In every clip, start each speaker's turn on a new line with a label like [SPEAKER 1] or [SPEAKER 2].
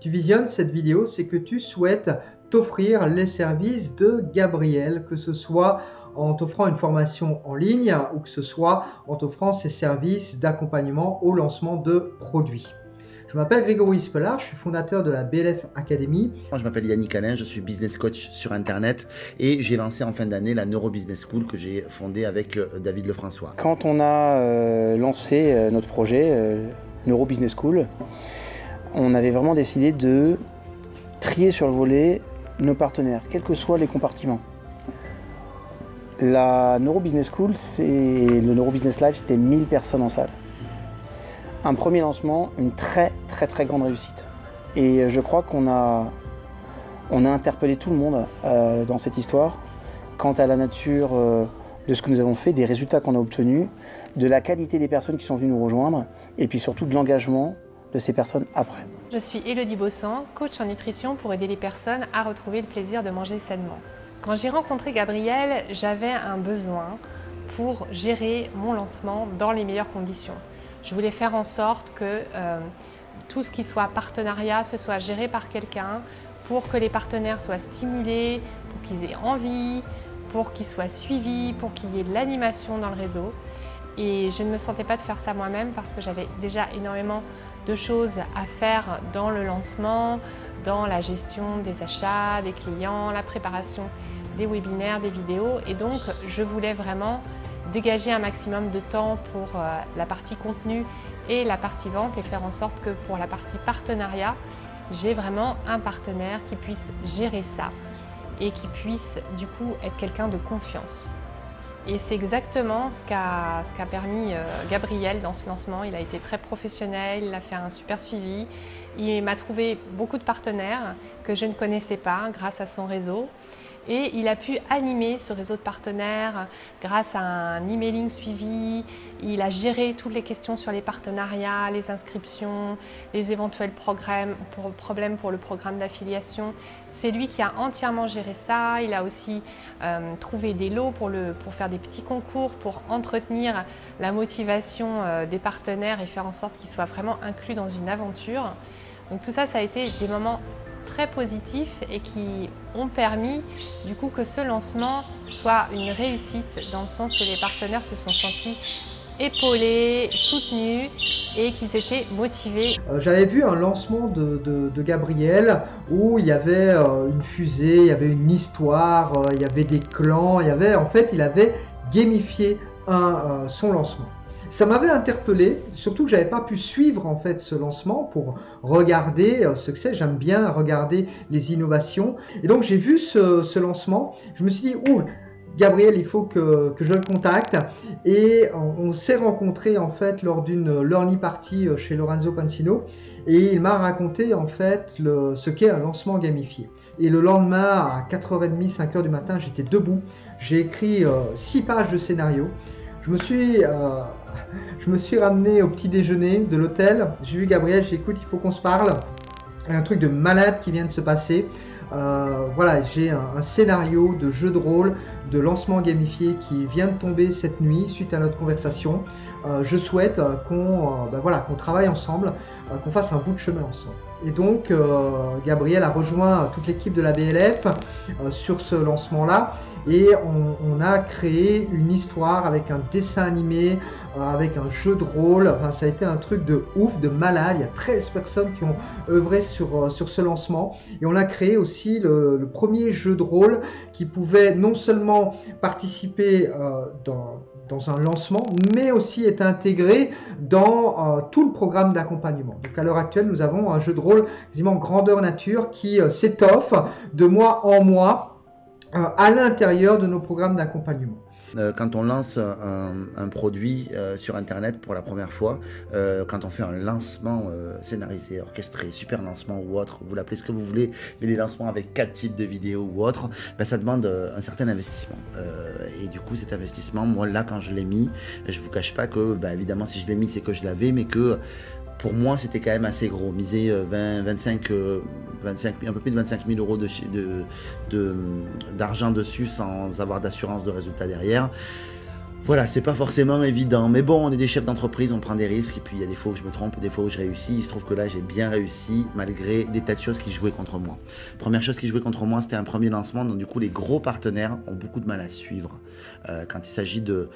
[SPEAKER 1] tu visionnes cette vidéo, c'est que tu souhaites t'offrir les services de Gabriel, que ce soit en t'offrant une formation en ligne ou que ce soit en t'offrant ses services d'accompagnement au lancement de produits. Je m'appelle Grégory Spelard, je suis fondateur de la BLF Academy.
[SPEAKER 2] Je m'appelle Yannick Alain, je suis business coach sur Internet et j'ai lancé en fin d'année la Neuro Business School que j'ai fondée avec David Lefrançois.
[SPEAKER 3] Quand on a lancé notre projet Neuro Business School, on avait vraiment décidé de trier sur le volet nos partenaires, quels que soient les compartiments. La Neuro Business School, le Neuro Business Live, c'était 1000 personnes en salle. Un premier lancement, une très grande réussite. Et je crois qu'on a interpellé tout le monde dans cette histoire quant à la nature de ce que nous avons fait, des résultats qu'on a obtenus, de la qualité des personnes qui sont venues nous rejoindre et puis surtout de l'engagement de ces personnes après.
[SPEAKER 4] Je suis Élodie Bossan, coach en nutrition pour aider les personnes à retrouver le plaisir de manger sainement. Quand j'ai rencontré Gabriel, j'avais un besoin pour gérer mon lancement dans les meilleures conditions. Je voulais faire en sorte que tout ce qui soit partenariat, ce soit géré par quelqu'un pour que les partenaires soient stimulés, pour qu'ils aient envie, pour qu'ils soient suivis, pour qu'il y ait de l'animation dans le réseau. Et je ne me sentais pas de faire ça moi-même parce que j'avais déjà énormément de choses à faire dans le lancement, dans la gestion des achats, des clients, la préparation des webinaires, des vidéos. Et donc, je voulais vraiment dégager un maximum de temps pour la partie contenu et la partie vente et faire en sorte que pour la partie partenariat, j'ai vraiment un partenaire qui puisse gérer ça et qui puisse du coup être quelqu'un de confiance. Et c'est exactement ce qu'a permis Gabriel dans ce lancement. Il a été très professionnel, il a fait un super suivi. Il m'a trouvé beaucoup de partenaires que je ne connaissais pas grâce à son réseau. Et il a pu animer ce réseau de partenaires grâce à un emailing suivi. Il a géré toutes les questions sur les partenariats, les inscriptions, les éventuels problèmes pour le programme d'affiliation. C'est lui qui a entièrement géré ça. Il a aussi trouvé des lots pour faire des petits concours, pour entretenir la motivation des partenaires et faire en sorte qu'ils soient vraiment inclus dans une aventure. Donc tout ça, ça a été des moments très positifs et qui ont permis du coup que ce lancement soit une réussite dans le sens où les partenaires se sont sentis épaulés, soutenus et qu'ils étaient motivés.
[SPEAKER 1] J'avais vu un lancement de Gabriel où il y avait une fusée, il y avait une histoire, il y avait des clans, il avait gamifié son lancement. Ça m'avait interpellé, surtout que j'avais pas pu suivre en fait ce lancement pour regarder ce que c'est. J'aime bien regarder les innovations. Et donc j'ai vu ce lancement, je me suis dit, ouh, Gabriel, il faut que je le contacte. Et on s'est rencontrés en fait lors d'une learning party chez Lorenzo Pansino. Et il m'a raconté en fait ce qu'est un lancement gamifié. Et le lendemain à 4h30, 5h du matin, j'étais debout. J'ai écrit 6 pages de scénario. Je me suis ramené au petit déjeuner de l'hôtel. J'ai vu Gabriel, j'ai dit écoute, il faut qu'on se parle. Il y a un truc de malade qui vient de se passer. Voilà, j'ai un scénario de jeu de rôle, de lancement gamifié qui vient de tomber cette nuit suite à notre conversation. Je souhaite qu'on travaille ensemble, qu'on fasse un bout de chemin ensemble. Et donc, Gabriel a rejoint toute l'équipe de la BLF sur ce lancement-là. Et on a créé une histoire avec un dessin animé, avec un jeu de rôle. Enfin, ça a été un truc de ouf, de malade. Il y a 13 personnes qui ont œuvré sur ce lancement. Et on a créé aussi le premier jeu de rôle qui pouvait non seulement participer dans un lancement, mais aussi être intégré dans tout le programme d'accompagnement. Donc à l'heure actuelle, nous avons un jeu de rôle quasiment grandeur nature qui s'étoffe de mois en mois à l'intérieur de nos programmes d'accompagnement.
[SPEAKER 2] Quand on lance un produit sur Internet pour la première fois, quand on fait un lancement scénarisé, orchestré, super lancement ou autre, vous l'appelez ce que vous voulez, mais des lancements avec 4 types de vidéos ou autre, ben, ça demande un certain investissement. Et du coup, cet investissement, moi là, quand je l'ai mis, je vous cache pas que, ben, évidemment, si je l'ai mis, c'est que je l'avais, mais que pour moi, c'était quand même assez gros. Miser un peu plus de 25 000 euros d'argent dessus sans avoir d'assurance de résultat derrière. Voilà, c'est pas forcément évident, mais bon, on est des chefs d'entreprise, on prend des risques, et puis il y a des fois où je me trompe, des fois où je réussis. Il se trouve que là, j'ai bien réussi, malgré des tas de choses qui jouaient contre moi. Première chose qui jouait contre moi, c'était un premier lancement, donc du coup, les gros partenaires ont beaucoup de mal à suivre. Quand il s'agit de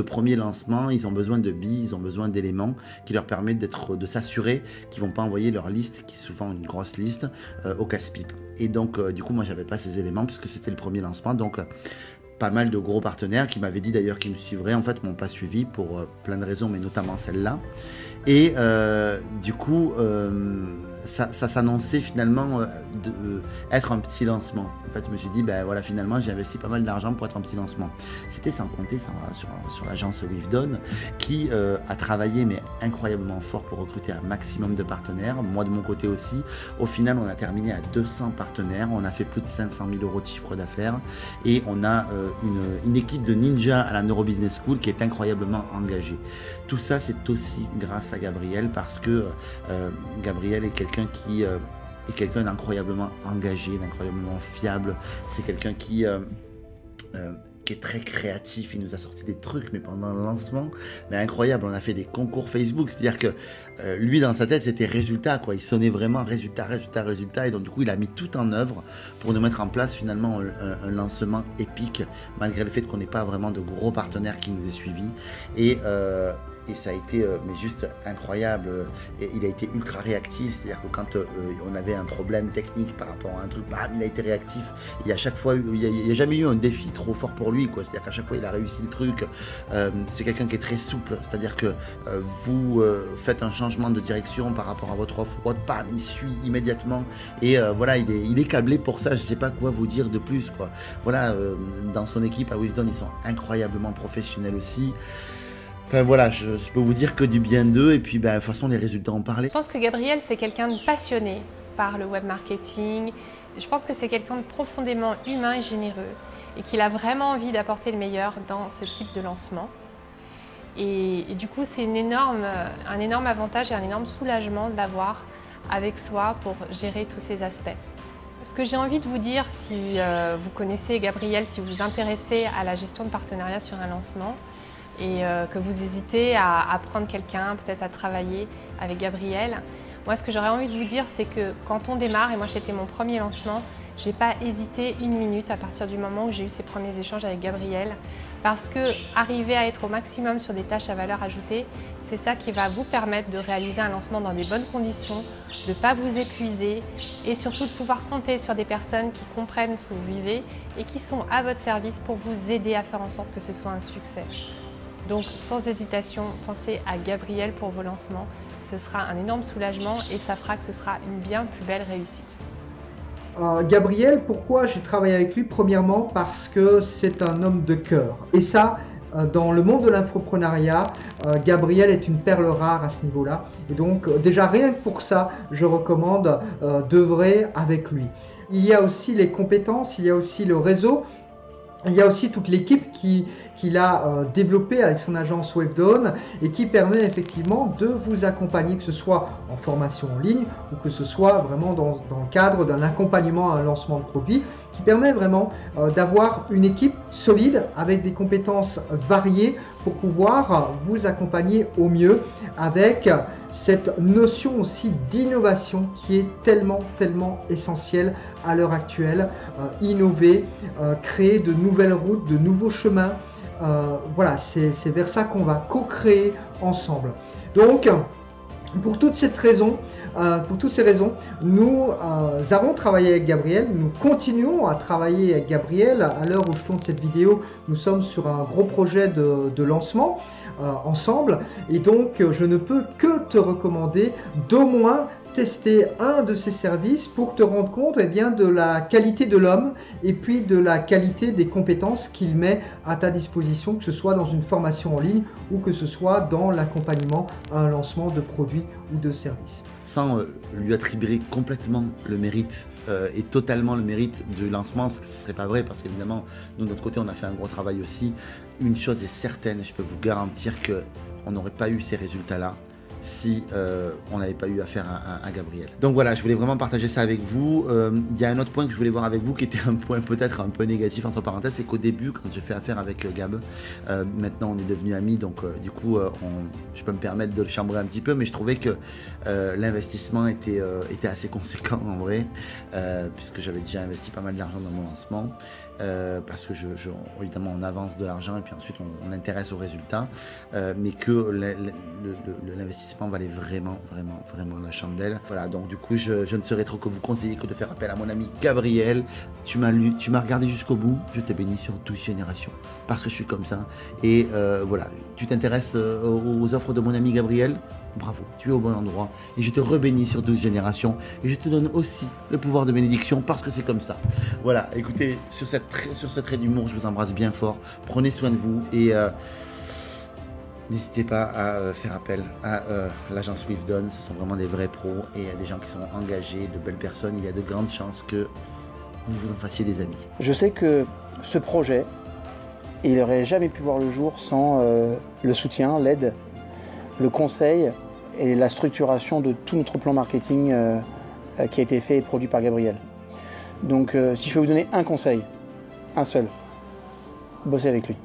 [SPEAKER 2] premiers lancements, ils ont besoin de billes, ils ont besoin d'éléments qui leur permettent de s'assurer qu'ils vont pas envoyer leur liste, qui est souvent une grosse liste, au casse-pipe. Et donc, du coup, moi, j'avais pas ces éléments, puisque c'était le premier lancement, donc... pas mal de gros partenaires qui m'avaient dit d'ailleurs qu'ils me suivraient, en fait, m'ont pas suivi pour plein de raisons, mais notamment celle-là. Et du coup, ça s'annonçait finalement être un petit lancement. En fait, je me suis dit, ben voilà, finalement, j'ai investi pas mal d'argent pour être un petit lancement. C'était sans compter sur l'agence Wivdone qui a travaillé, mais incroyablement fort pour recruter un maximum de partenaires. Moi, de mon côté aussi. Au final, on a terminé à 200 partenaires. On a fait plus de 500 000 € de chiffre d'affaires. Et on a une équipe de ninja à la Neurobusiness School qui est incroyablement engagée. Tout ça, c'est aussi grâce à Gabriel, parce que Gabriel est quelqu'un qui est quelqu'un d'incroyablement engagé, d'incroyablement fiable. C'est quelqu'un qui est très créatif. Il nous a sorti des trucs, mais pendant le lancement, mais incroyable. On a fait des concours Facebook, c'est-à-dire que lui, dans sa tête, c'était résultat, quoi. Il sonnait vraiment résultat, et donc du coup, il a mis tout en œuvre pour nous mettre en place finalement un lancement épique, malgré le fait qu'on n'ait pas vraiment de gros partenaires qui nous aient suivis. Et ça a été mais juste incroyable. Et il a été ultra réactif, c'est-à-dire que quand on avait un problème technique par rapport à un truc, bam, il a été réactif. Et à chaque fois, il n'y a jamais eu un défi trop fort pour lui, quoi. C'est-à-dire qu'à chaque fois, il a réussi le truc. C'est quelqu'un qui est très souple, c'est-à-dire que vous faites un changement de direction par rapport à votre offre, bam, il suit immédiatement. Et voilà, il est câblé pour ça. Je ne sais pas quoi vous dire de plus, quoi. Voilà, dans son équipe à Wivdone, ils sont incroyablement professionnels aussi. Enfin voilà, je peux vous dire que du bien d'eux, et puis de toute façon les résultats en parlaient.
[SPEAKER 4] Je pense que Gabriel, c'est quelqu'un de passionné par le web marketing. Je pense que c'est quelqu'un de profondément humain et généreux, et qu'il a vraiment envie d'apporter le meilleur dans ce type de lancement. Et du coup, c'est un énorme avantage et un énorme soulagement de l'avoir avec soi pour gérer tous ces aspects. Ce que j'ai envie de vous dire, si vous connaissez Gabriel, si vous vous intéressez à la gestion de partenariat sur un lancement, et que vous hésitez à prendre quelqu'un, peut-être à travailler avec Gabriel, moi ce que j'aurais envie de vous dire, c'est que quand on démarre, et moi c'était mon premier lancement, j'ai pas hésité une minute à partir du moment où j'ai eu ces premiers échanges avec Gabriel, parce que arriver à être au maximum sur des tâches à valeur ajoutée, c'est ça qui va vous permettre de réaliser un lancement dans des bonnes conditions, de ne pas vous épuiser, et surtout de pouvoir compter sur des personnes qui comprennent ce que vous vivez et qui sont à votre service pour vous aider à faire en sorte que ce soit un succès. Donc sans hésitation, pensez à Gabriel pour vos lancements. Ce sera un énorme soulagement et ça fera que ce sera une bien plus belle réussite.
[SPEAKER 1] Gabriel, pourquoi j'ai travaillé avec lui? Premièrement parce que c'est un homme de cœur. Et ça, dans le monde de l'infoprenariat, Gabriel est une perle rare à ce niveau-là. Et donc déjà rien que pour ça, je recommande d'œuvrer avec lui. Il y a aussi les compétences, il y a aussi le réseau. Il y a aussi toute l'équipe qu'il a développée avec son agence Wivdone et qui permet effectivement de vous accompagner, que ce soit en formation en ligne ou que ce soit vraiment dans le cadre d'un accompagnement à un lancement de produit, qui permet vraiment d'avoir une équipe solide avec des compétences variées pour pouvoir vous accompagner au mieux avec cette notion aussi d'innovation qui est tellement essentielle à l'heure actuelle. Innover, créer de nouvelles routes, de nouveaux chemins, voilà, c'est vers ça qu'on va co-créer ensemble. Donc, pour toutes ces raisons, nous avons travaillé avec Gabriel, nous continuons à travailler avec Gabriel. À l'heure où je tourne cette vidéo, nous sommes sur un gros projet de lancement ensemble, et donc je ne peux que te recommander d'au moins tester un de ces services pour te rendre compte de la qualité de l'homme et puis de la qualité des compétences qu'il met à ta disposition, que ce soit dans une formation en ligne ou que ce soit dans l'accompagnement à un lancement de produits ou de services.
[SPEAKER 2] Sans lui attribuer complètement le mérite et totalement le mérite du lancement, ce ne serait pas vrai parce qu'évidemment, nous de notre côté, on a fait un gros travail aussi. Une chose est certaine, je peux vous garantir qu'on n'aurait pas eu ces résultats-là si on n'avait pas eu affaire à Gabriel. Donc voilà, je voulais vraiment partager ça avec vous. Il y a un autre point que je voulais voir avec vous qui était un point peut-être un peu négatif entre parenthèses, c'est qu'au début, quand j'ai fait affaire avec Gab, maintenant on est devenus amis, donc du coup je peux me permettre de le chambrer un petit peu, mais je trouvais que l'investissement était assez conséquent en vrai, puisque j'avais déjà investi pas mal d'argent dans mon lancement. Parce que évidemment on avance de l'argent et puis ensuite on intéresse aux résultats, mais que l'investissement valait vraiment la chandelle. Voilà, donc du coup je ne saurais trop que vous conseiller que de faire appel à mon ami Gabriel. Tu m'as regardé jusqu'au bout, je te bénis sur 12 générations parce que je suis comme ça. Et voilà, tu t'intéresses aux offres de mon ami Gabriel, bravo, tu es au bon endroit et je te rebénis sur 12 générations et je te donne aussi le pouvoir de bénédiction parce que c'est comme ça. Voilà, écoutez, sur ce trait d'humour, je vous embrasse bien fort, prenez soin de vous et n'hésitez pas à faire appel à l'agence Wivdon, ce sont vraiment des vrais pros et des gens qui sont engagés, de belles personnes, il y a de grandes chances que vous en fassiez des amis.
[SPEAKER 3] Je sais que ce projet, il n'aurait jamais pu voir le jour sans le soutien, l'aide, le conseil et la structuration de tout notre plan marketing qui a été fait et produit par Gabriel. Donc si je peux vous donner un conseil, un seul, bossez avec lui.